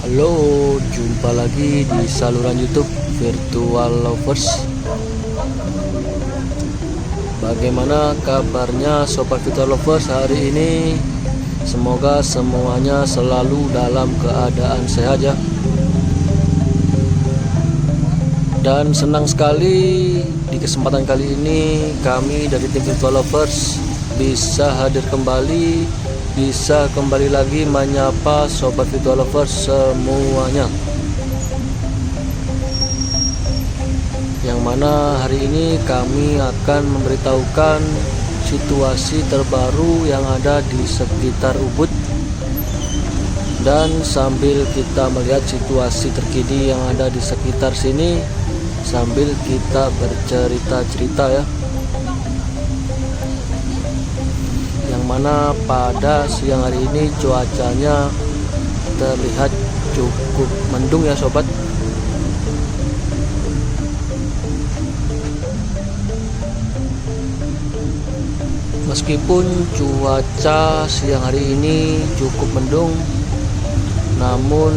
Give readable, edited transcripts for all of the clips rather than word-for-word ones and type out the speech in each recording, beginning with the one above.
Halo, jumpa lagi di saluran YouTube Virtual Lovers. Bagaimana kabarnya Sobat Virtual Lovers hari ini? Semoga semuanya selalu dalam keadaan sehat ya. Dan senang sekali di kesempatan kali ini kami dari tim Virtual Lovers bisa hadir kembali, bisa kembali lagi menyapa Sobat Virtual Lovers semuanya. Yang mana hari ini kami akan memberitahukan situasi terbaru yang ada di sekitar Ubud. Dan sambil kita melihat situasi terkini yang ada di sekitar sini, sambil kita bercerita-cerita ya. Yang mana pada siang hari ini cuacanya terlihat cukup mendung ya sobat. Meskipun cuaca siang hari ini cukup mendung, namun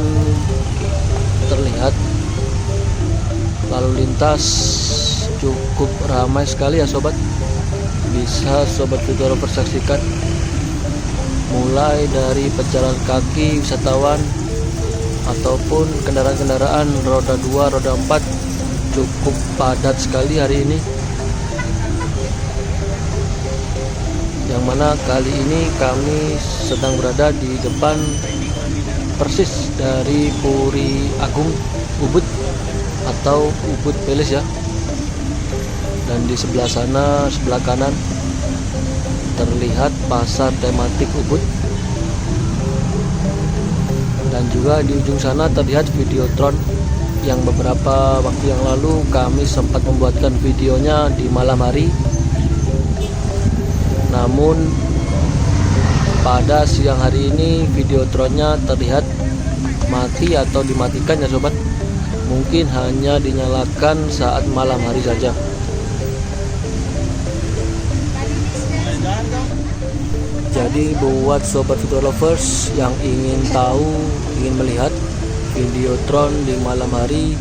terlihat lalu lintas cukup ramai sekali ya sobat. Bisa sobat Virtual Lovers saksikan, mulai dari pejalan kaki wisatawan ataupun kendaraan-kendaraan roda 2, roda 4 cukup padat sekali hari ini. Yang mana kali ini kami sedang berada di depan persis dari Puri Agung Ubud atau Ubud Palace ya. Dan di sebelah sana, sebelah kanan terlihat pasar tematik Ubud. Dan juga di ujung sana terlihat Videotron yang beberapa waktu yang lalu kami sempat membuatkan videonya di malam hari. Namun pada siang hari ini Videotronnya terlihat mati atau dimatikan ya sobat. Mungkin hanya dinyalakan saat malam hari saja. Jadi buat Sobat Virtual Lovers yang ingin tahu, ingin melihat Videotron di malam hari,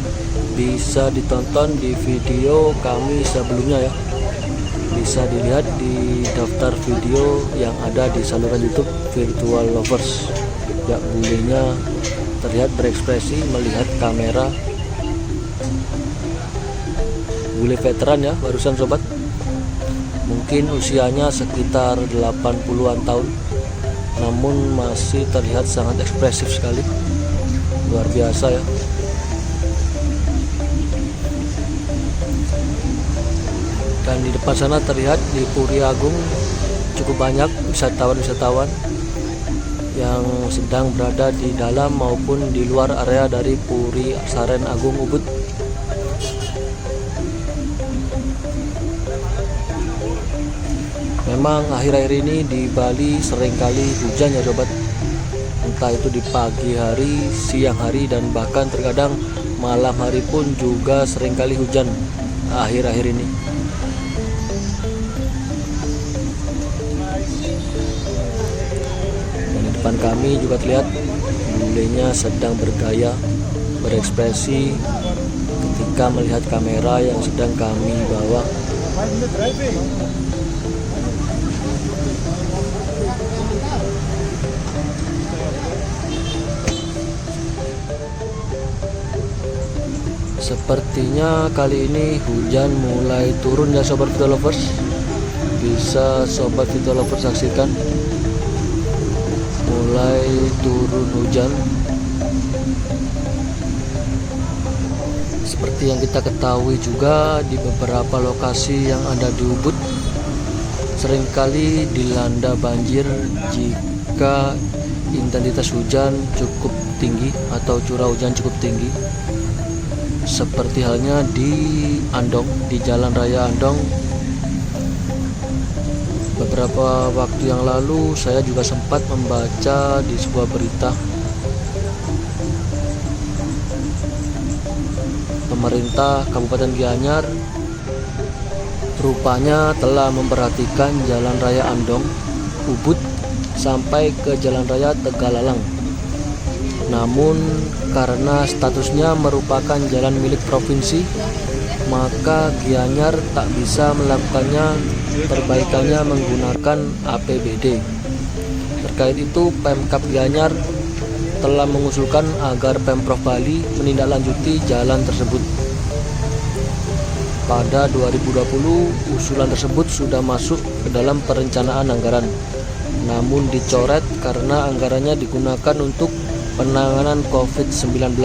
bisa ditonton di video kami sebelumnya ya. Bisa dilihat di daftar video yang ada di saluran YouTube Virtual Lovers. Ya, bulenya terlihat berekspresi melihat kamera. Bule veteran ya barusan sobat. Mungkin usianya sekitar 80-an tahun, namun masih terlihat sangat ekspresif sekali. Luar biasa ya. Dan di depan sana terlihat di Puri Agung cukup banyak wisatawan-wisatawan yang sedang berada di dalam maupun di luar area dari Puri Saren Agung Ubud. Memang akhir-akhir ini di Bali seringkali hujan ya sobat. Entah itu di pagi hari, siang hari, dan bahkan terkadang malam hari pun juga seringkali hujan akhir-akhir ini. Dan di depan kami juga terlihat bulenya sedang bergaya, berekspresi ketika melihat kamera yang sedang kami bawa. Sepertinya kali ini hujan mulai turun ya Sobat Virtual Lovers. Bisa Sobat Virtual Lovers saksikan mulai turun hujan. Seperti yang kita ketahui juga, di beberapa lokasi yang ada di Ubud seringkali dilanda banjir jika intensitas hujan cukup tinggi atau curah hujan cukup tinggi. Seperti halnya di Andong, di Jalan Raya Andong. Beberapa waktu yang lalu saya juga sempat membaca di sebuah berita pemerintah Kabupaten Gianyar rupanya telah memperhatikan Jalan Raya Andong Ubud sampai ke Jalan Raya Tegalalang. Namun karena statusnya merupakan jalan milik provinsi, maka Gianyar tak bisa melakukannya perbaikannya menggunakan APBD. Terkait itu, Pemkab Gianyar telah mengusulkan agar Pemprov Bali menindaklanjuti jalan tersebut. Pada 2020, usulan tersebut sudah masuk ke dalam perencanaan anggaran, namun dicoret karena anggarannya digunakan untuk penanganan COVID-19.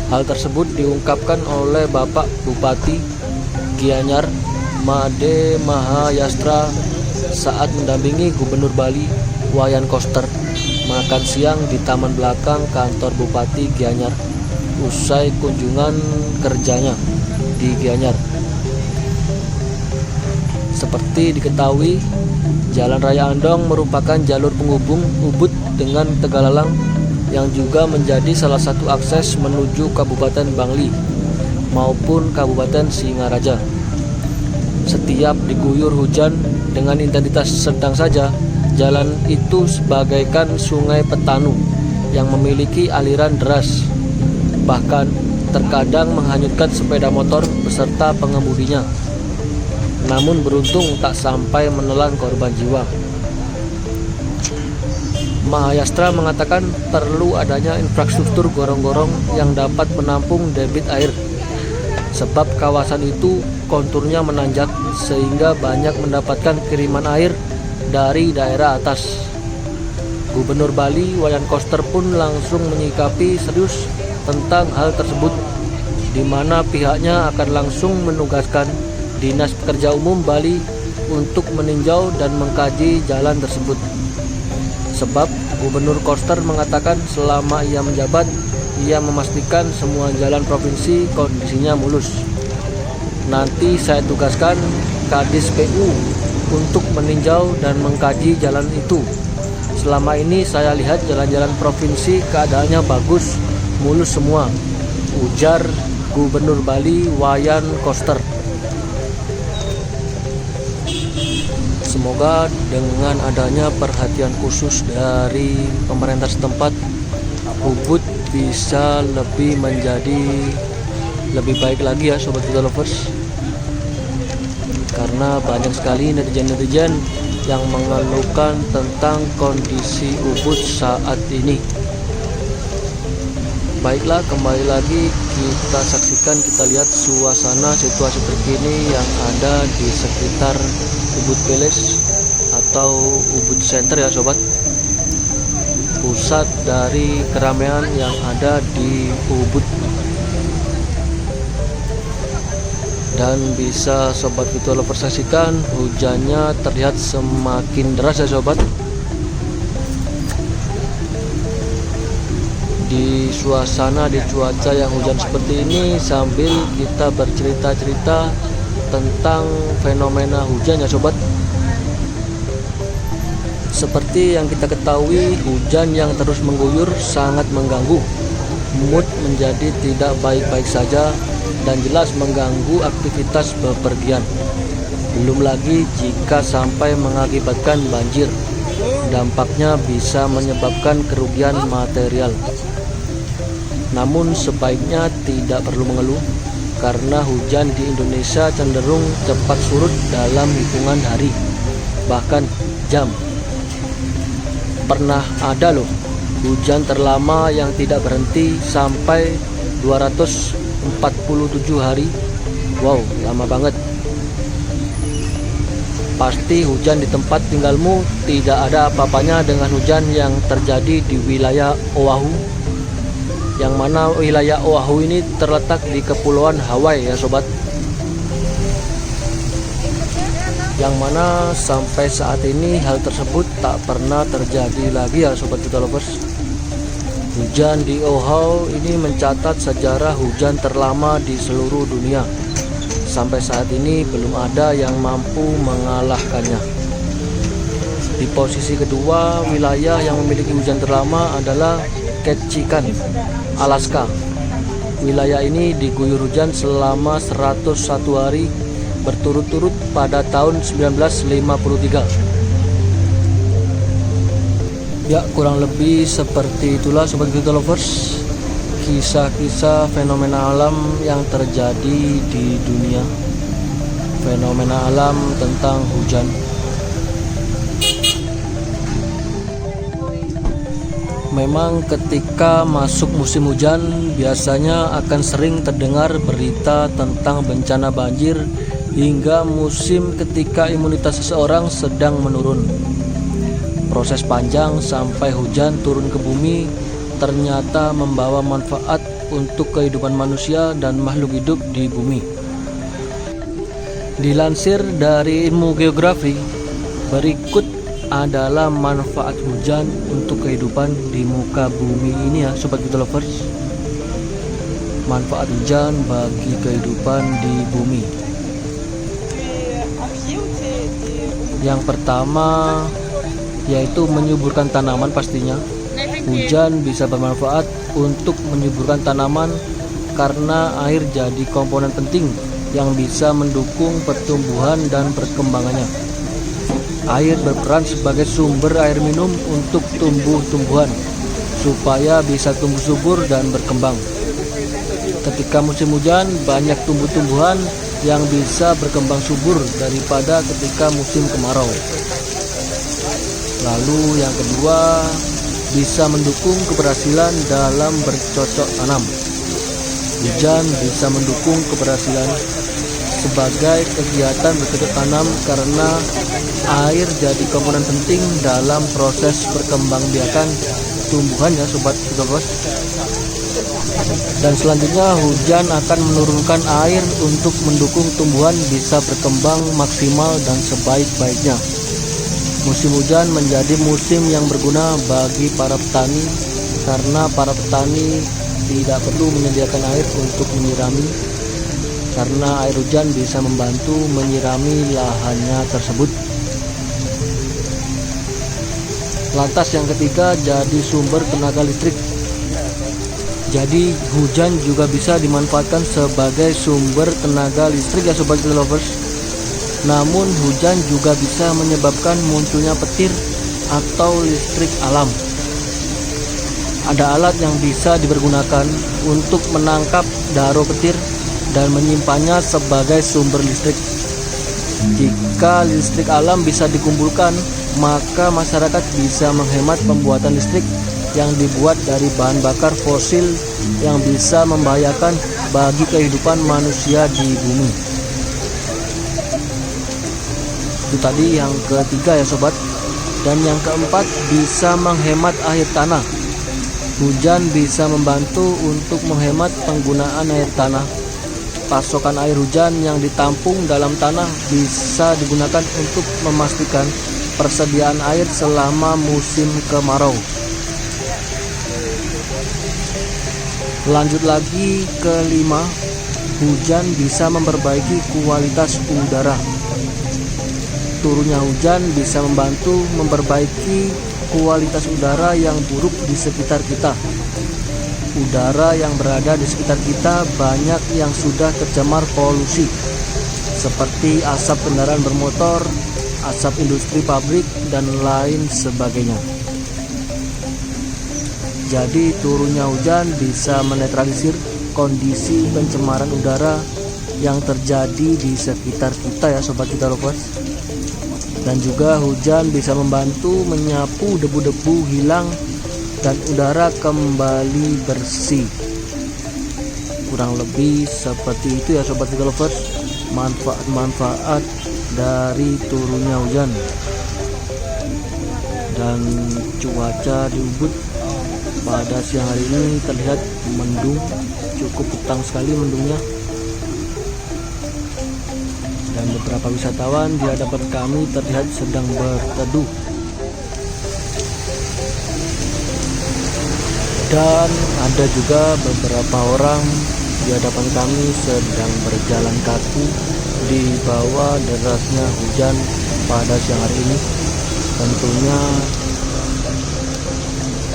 Hal tersebut diungkapkan oleh Bapak Bupati Gianyar, Made Mahayastra, saat mendampingi Gubernur Bali Wayan Koster makan siang di taman belakang kantor Bupati Gianyar usai kunjungan kerjanya di Gianyar. Seperti diketahui, Jalan Raya Andong merupakan jalur penghubung Ubud dengan Tegalalang yang juga menjadi salah satu akses menuju Kabupaten Bangli maupun Kabupaten Singaraja. Setiap diguyur hujan dengan intensitas sedang saja, jalan itu sebagaikan sungai Petanu yang memiliki aliran deras, bahkan terkadang menghanyutkan sepeda motor beserta pengemudinya. Namun beruntung tak sampai menelan korban jiwa. Mahayastra mengatakan perlu adanya infrastruktur gorong-gorong yang dapat menampung debit air, sebab kawasan itu konturnya menanjak sehingga banyak mendapatkan kiriman air dari daerah atas. Gubernur Bali Wayan Koster pun langsung menyikapi serius tentang hal tersebut, di mana pihaknya akan langsung menugaskan Dinas Pekerja Umum Bali untuk meninjau dan mengkaji jalan tersebut. Sebab Gubernur Koster mengatakan selama ia menjabat, ia memastikan semua jalan provinsi kondisinya mulus. Nanti saya tugaskan Kadis PU untuk meninjau dan mengkaji jalan itu. Selama ini saya lihat jalan-jalan provinsi keadaannya bagus, mulus semua, ujar Gubernur Bali Wayan Koster. Semoga dengan adanya perhatian khusus dari pemerintah setempat, Ubud bisa menjadi lebih baik lagi ya Sobat Vito Lovers. Karena banyak sekali netizen-netizen yang mengeluhkan tentang kondisi Ubud saat ini. Baiklah, kembali lagi kita saksikan, kita lihat suasana situasi terkini yang ada di sekitar Ubud Palace atau Ubud Center ya sobat, pusat dari keramaian yang ada di Ubud. Dan bisa Sobat Vito Lovers saksikan, hujannya terlihat semakin deras ya sobat. Di suasana, di cuaca yang hujan seperti ini, sambil kita bercerita-cerita tentang fenomena hujan ya sobat. Seperti yang kita ketahui, hujan yang terus mengguyur sangat mengganggu. Mood menjadi tidak baik-baik saja dan jelas mengganggu aktivitas bepergian. Belum lagi jika sampai mengakibatkan banjir, dampaknya bisa menyebabkan kerugian material. Namun sebaiknya tidak perlu mengeluh, karena hujan di Indonesia cenderung cepat surut dalam hitungan hari, bahkan jam. Pernah ada loh hujan terlama yang tidak berhenti sampai 247 hari. Wow, lama banget. Pasti hujan di tempat tinggalmu tidak ada apa-apanya dengan hujan yang terjadi di wilayah Oahu, yang mana wilayah Oahu ini terletak di Kepulauan Hawaii ya sobat, yang mana sampai saat ini hal tersebut tak pernah terjadi lagi ya Sobat Vito Lovers. Hujan di Oahu ini mencatat sejarah hujan terlama di seluruh dunia. Sampai saat ini belum ada yang mampu mengalahkannya. Di posisi kedua, wilayah yang memiliki hujan terlama adalah Ketchikan, Alaska. Wilayah ini diguyur hujan selama 101 hari berturut-turut pada tahun 1953. Ya, kurang lebih seperti itulah Sobat Crypto Lovers, kisah-kisah fenomena alam yang terjadi di dunia. Fenomena alam tentang hujan. Memang ketika masuk musim hujan biasanya akan sering terdengar berita tentang bencana banjir hingga musim ketika imunitas seseorang sedang menurun. Proses panjang sampai hujan turun ke bumi ternyata membawa manfaat untuk kehidupan manusia dan makhluk hidup di bumi. Dilansir dari ilmu geografi, berikut adalah manfaat hujan untuk kehidupan di muka bumi ini ya Sobat Crypto Lovers. Manfaat hujan bagi kehidupan di bumi. Yang pertama yaitu menyuburkan tanaman pastinya. Hujan bisa bermanfaat untuk menyuburkan tanaman karena air jadi komponen penting yang bisa mendukung pertumbuhan dan perkembangannya. Air berperan sebagai sumber air minum untuk tumbuh-tumbuhan supaya bisa tumbuh subur dan berkembang. Ketika musim hujan, banyak tumbuh-tumbuhan yang bisa berkembang subur daripada ketika musim kemarau. Lalu yang kedua, bisa mendukung keberhasilan dalam bercocok tanam. Hujan bisa mendukung keberhasilan sebagai kegiatan bercocok tanam karena air jadi komponen penting dalam proses perkembangbiakan tumbuhan ya Sobat Crypto. Dan selanjutnya hujan akan menurunkan air untuk mendukung tumbuhan bisa berkembang maksimal dan sebaik-baiknya. Musim hujan menjadi musim yang berguna bagi para petani karena para petani tidak perlu menyediakan air untuk menyirami karena air hujan bisa membantu menyirami lahannya tersebut. Lantas yang ketiga, jadi sumber tenaga listrik. Jadi hujan juga bisa dimanfaatkan sebagai sumber tenaga listrik ya Sobat Crypto Lovers. Namun hujan juga bisa menyebabkan munculnya petir atau listrik alam. Ada alat yang bisa dipergunakan untuk menangkap daro petir dan menyimpannya sebagai sumber listrik. Jika listrik alam bisa dikumpulkan, maka masyarakat bisa menghemat pembuatan listrik yang dibuat dari bahan bakar fosil yang bisa membahayakan bagi kehidupan manusia di bumi. Itu tadi yang ketiga ya Sobat. Dan yang keempat, bisa menghemat air tanah. Hujan bisa membantu untuk menghemat penggunaan air tanah. Pasokan air hujan yang ditampung dalam tanah bisa digunakan untuk memastikan persediaan air selama musim kemarau. Lanjut lagi kelima, hujan bisa memperbaiki kualitas udara. Turunnya hujan bisa membantu memperbaiki kualitas udara yang buruk di sekitar kita. Udara yang berada di sekitar kita banyak yang sudah tercemar polusi, seperti asap kendaraan bermotor, asap industri pabrik, dan lain sebagainya. Jadi turunnya hujan bisa menetralisir kondisi pencemaran udara yang terjadi di sekitar kita ya Sobat Crypto Lovers. Dan juga hujan bisa membantu menyapu debu-debu hilang dan udara kembali bersih. Kurang lebih seperti itu ya Sobat Crypto Lovers, manfaat-manfaat dari turunnya hujan. Dan cuaca di Ubud pada siang hari ini terlihat mendung, cukup petang sekali mendungnya. Dan beberapa wisatawan di hadapan kami terlihat sedang berteduh. Dan ada juga beberapa orang di hadapan kami sedang berjalan kaki di bawah derasnya hujan pada siang hari ini. Tentunya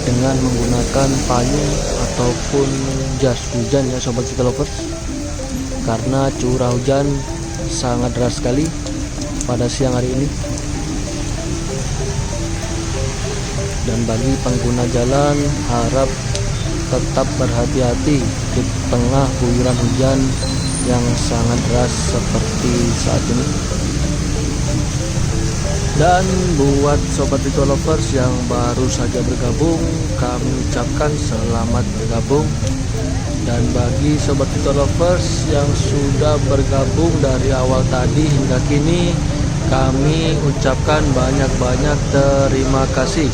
dengan menggunakan payung ataupun jas hujan ya Sobat Crypto Lovers, karena curah hujan sangat deras sekali pada siang hari ini. Dan bagi pengguna jalan, harap tetap berhati-hati di tengah guyuran hujan yang sangat deras seperti saat ini. Dan buat sobat virtual lovers yang baru saja bergabung, kami ucapkan selamat bergabung. Dan bagi sobat virtual lovers yang sudah bergabung dari awal tadi hingga kini, kami ucapkan banyak-banyak terima kasih.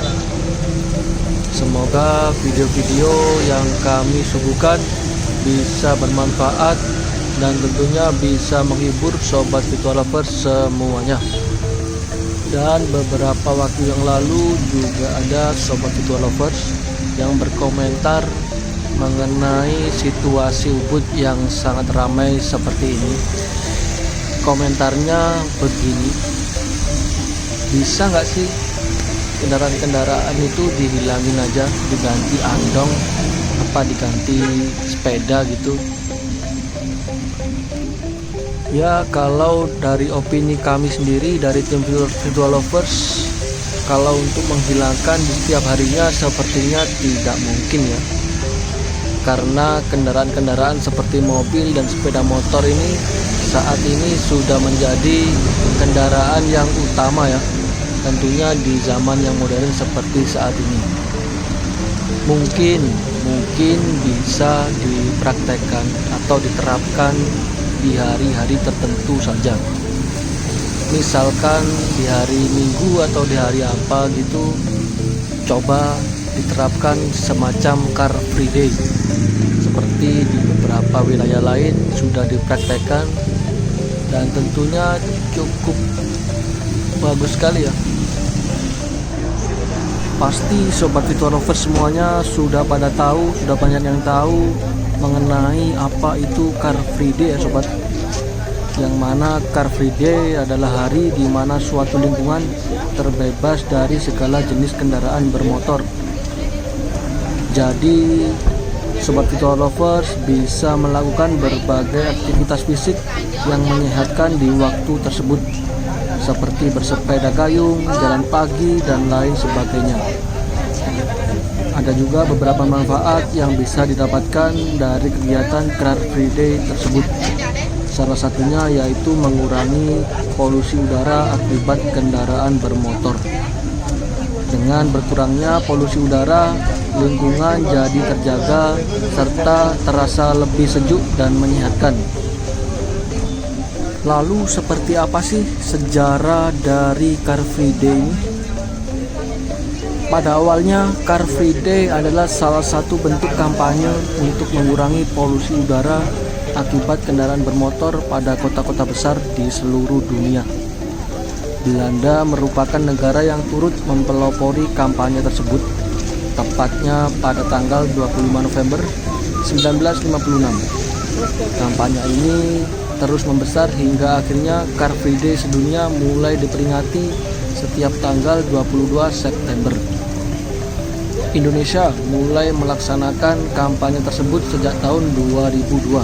Semoga video-video yang kami suguhkan bisa bermanfaat dan tentunya bisa menghibur sobat virtual lovers semuanya. Dan beberapa waktu yang lalu juga ada sobat virtual lovers yang berkomentar mengenai situasi Ubud yang sangat ramai seperti ini. Komentarnya begini, bisa nggak sih kendaraan-kendaraan itu dihilangin aja, diganti andong, apa diganti sepeda gitu. Ya, kalau dari opini kami sendiri dari tim virtual lovers, kalau untuk menghilangkan di setiap harinya sepertinya tidak mungkin ya, karena kendaraan-kendaraan seperti mobil dan sepeda motor ini saat ini sudah menjadi kendaraan yang utama ya, tentunya di zaman yang modern seperti saat ini. Mungkin bisa dipraktekkan atau diterapkan di hari-hari tertentu saja. Misalkan di hari Minggu atau di hari apa gitu, coba diterapkan semacam Car Free Day seperti di beberapa wilayah lain sudah dipraktekkan, dan tentunya cukup bagus sekali ya. Pasti sobat virtual lovers semuanya sudah pada tahu, sudah banyak yang tahu mengenai apa itu Car Free Day ya sobat. Yang mana Car Free Day adalah hari di mana suatu lingkungan terbebas dari segala jenis kendaraan bermotor. Jadi sobat virtual lovers bisa melakukan berbagai aktivitas fisik yang menyehatkan di waktu tersebut, seperti bersepeda gayung, jalan pagi, dan lain sebagainya. Ada juga beberapa manfaat yang bisa didapatkan dari kegiatan Car Free Day tersebut. Salah satunya yaitu mengurangi polusi udara akibat kendaraan bermotor. Dengan berkurangnya polusi udara, lingkungan jadi terjaga serta terasa lebih sejuk dan menyehatkan. Lalu seperti apa sih sejarah dari Car Free Day ini? Pada awalnya Car Free Day adalah salah satu bentuk kampanye untuk mengurangi polusi udara akibat kendaraan bermotor pada kota-kota besar di seluruh dunia. Belanda merupakan negara yang turut mempelopori kampanye tersebut, tepatnya pada tanggal 25 November 1956. Kampanye ini terus membesar hingga akhirnya Car Free Day sedunia mulai diperingati setiap tanggal 22 September. Indonesia mulai melaksanakan kampanye tersebut sejak tahun 2002,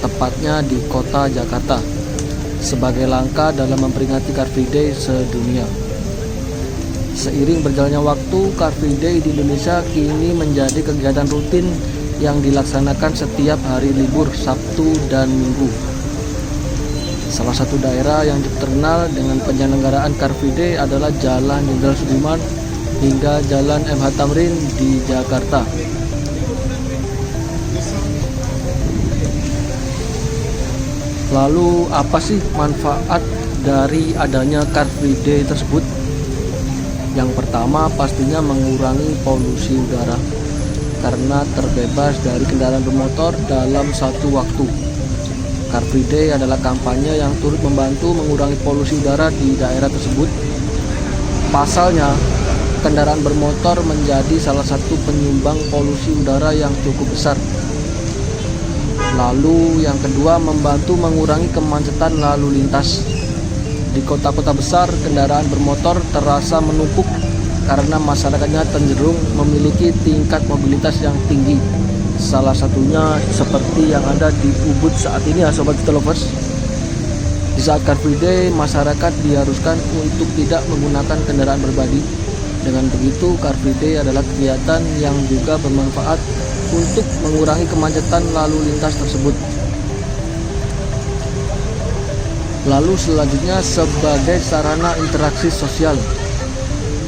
tepatnya di kota Jakarta, sebagai langkah dalam memperingati Car Free Day sedunia. Seiring berjalannya waktu, Car Free Day di Indonesia kini menjadi kegiatan rutin yang dilaksanakan setiap hari libur Sabtu dan Minggu. Salah satu daerah yang terkenal dengan penyelenggaraan Car Free Day adalah Jalan Jenderal Sudirman hingga Jalan MH Tamrin di Jakarta. Lalu apa sih manfaat dari adanya Car Free Day tersebut? Yang pertama pastinya mengurangi polusi udara karena terbebas dari kendaraan bermotor dalam satu waktu. Car Free Day adalah kampanye yang turut membantu mengurangi polusi udara di daerah tersebut. Pasalnya, kendaraan bermotor menjadi salah satu penyumbang polusi udara yang cukup besar. Lalu yang kedua, membantu mengurangi kemacetan lalu lintas. Di kota-kota besar, kendaraan bermotor terasa menumpuk karena masyarakatnya cenderung memiliki tingkat mobilitas yang tinggi. Salah satunya seperti yang ada di Ubud saat ini ya sobat lovers. Di saat Car Free Day, masyarakat diharuskan untuk tidak menggunakan kendaraan pribadi Dengan begitu, Car Free Day adalah kegiatan yang juga bermanfaat untuk mengurangi kemacetan lalu lintas tersebut. Lalu selanjutnya, sebagai sarana interaksi sosial,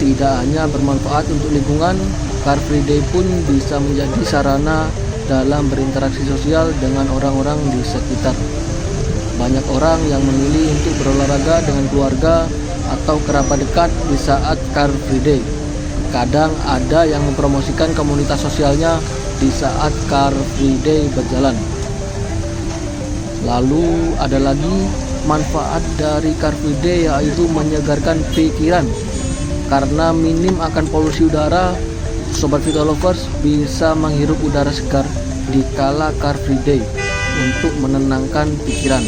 tidak hanya bermanfaat untuk lingkungan, Car Free Day pun bisa menjadi sarana dalam berinteraksi sosial dengan orang-orang di sekitar. Banyak orang yang memilih untuk berolahraga dengan keluarga atau kerabat dekat di saat Car Free Day. Kadang ada yang mempromosikan komunitas sosialnya di saat Car Free Day berjalan. Lalu ada lagi manfaat dari Car Free Day, yaitu menyegarkan pikiran. Karena minim akan polusi udara, Sobat Vito Lovers bisa menghirup udara segar di kala Car Free Day untuk menenangkan pikiran.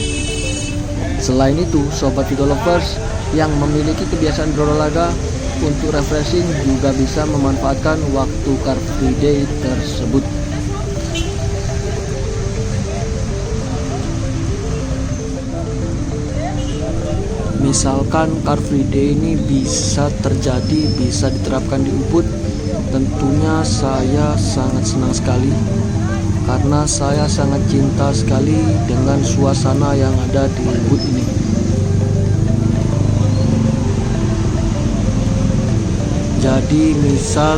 Selain itu, Sobat Vito Lovers yang memiliki kebiasaan berolahraga untuk refreshing juga bisa memanfaatkan waktu Car Free Day tersebut. Misalkan Car Free Day ini bisa diterapkan di Ubud, tentunya saya sangat senang sekali karena saya sangat cinta sekali dengan suasana yang ada di Ubud ini. Jadi misal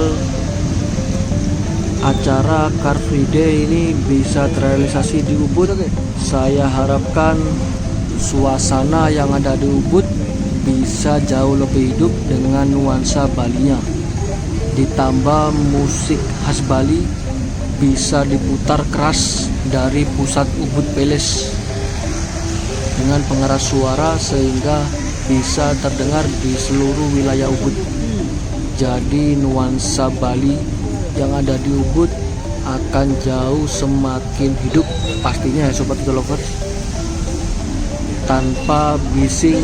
acara Car Free Day ini bisa terrealisasi di Ubud, saya harapkan suasana yang ada di Ubud bisa jauh lebih hidup dengan nuansa Balinya. Ditambah musik khas Bali bisa diputar keras dari pusat Ubud Palace dengan pengeras suara sehingga bisa terdengar di seluruh wilayah Ubud. Jadi nuansa Bali yang ada di Ubud akan jauh semakin hidup pastinya ya Sobat Vito Lovers. Tanpa bising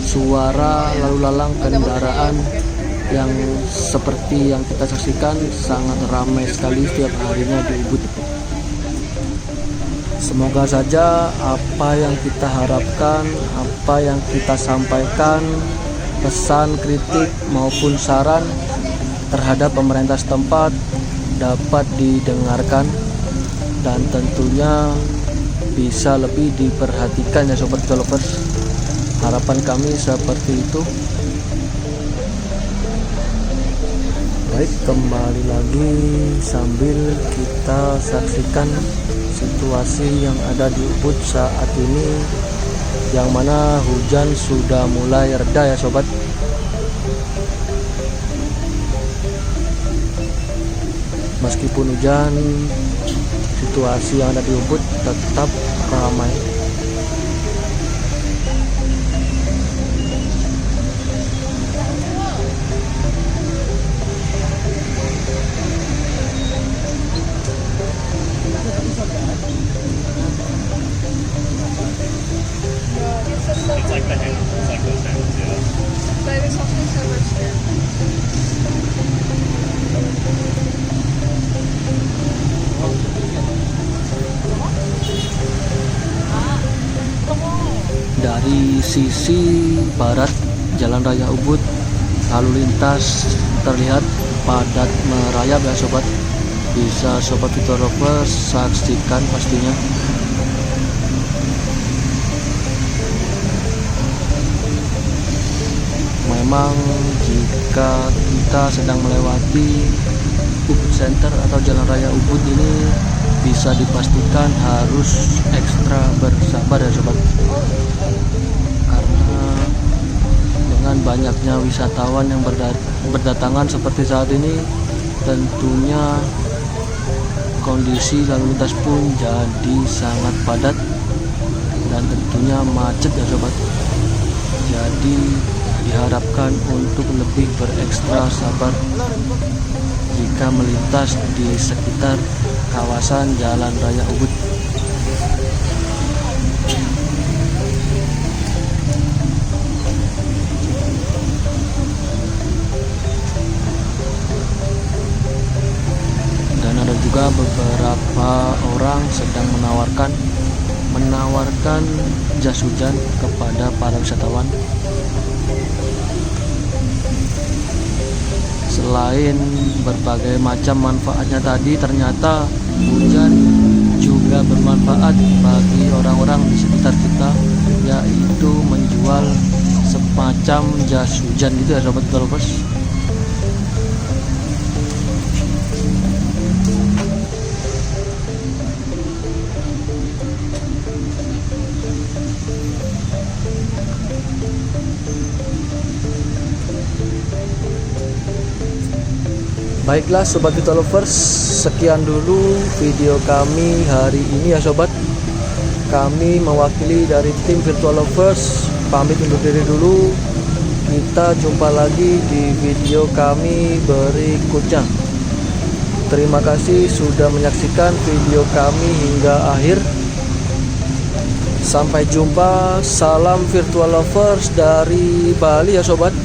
suara lalu lalang kendaraan yang seperti yang kita saksikan, sangat ramai sekali setiap harinya di Ubud. Semoga saja apa yang kita harapkan, apa yang kita sampaikan, pesan, kritik maupun saran terhadap pemerintah setempat dapat didengarkan dan tentunya bisa lebih diperhatikan ya Sobat Vito Lovers. Harapan kami seperti itu. Baik, kembali lagi sambil kita saksikan situasi yang ada di Ubud saat ini, yang mana hujan sudah mulai reda ya Sobat. Meskipun hujan, situasi yang ada di Ubud tetap ramai. It's like the handles, it's like those handles, yeah. But it's also so much there. Dari sisi barat Jalan Raya Ubud, lalu lintas terlihat padat merayap ya Sobat. Bisa Sobat Vito Lovers saksikan pastinya. Memang jika kita sedang melewati Ubud Center atau Jalan Raya Ubud ini, bisa dipastikan harus ekstra bersabar ya Sobat. Karena dengan banyaknya wisatawan yang berdatangan seperti saat ini, tentunya kondisi lalu lintas pun jadi sangat padat dan tentunya macet ya Sobat. Jadi diharapkan untuk lebih berekstra sabar jika melintas di sekitar kawasan Jalan Raya Ubud. Dan ada juga beberapa orang sedang menawarkan jas hujan kepada para wisatawan. Selain berbagai macam manfaatnya tadi, ternyata hujan juga bermanfaat bagi orang-orang di sekitar kita, yaitu menjual semacam jas hujan gitu ya sobat lovers. Baiklah sobat Vito lovers, sekian dulu video kami hari ini ya sobat. Kami mewakili dari tim Virtual Lovers pamit undur diri dulu. Kita jumpa lagi di video kami berikutnya. Terima kasih sudah menyaksikan video kami hingga akhir. Sampai jumpa, salam Virtual Lovers dari Bali ya sobat.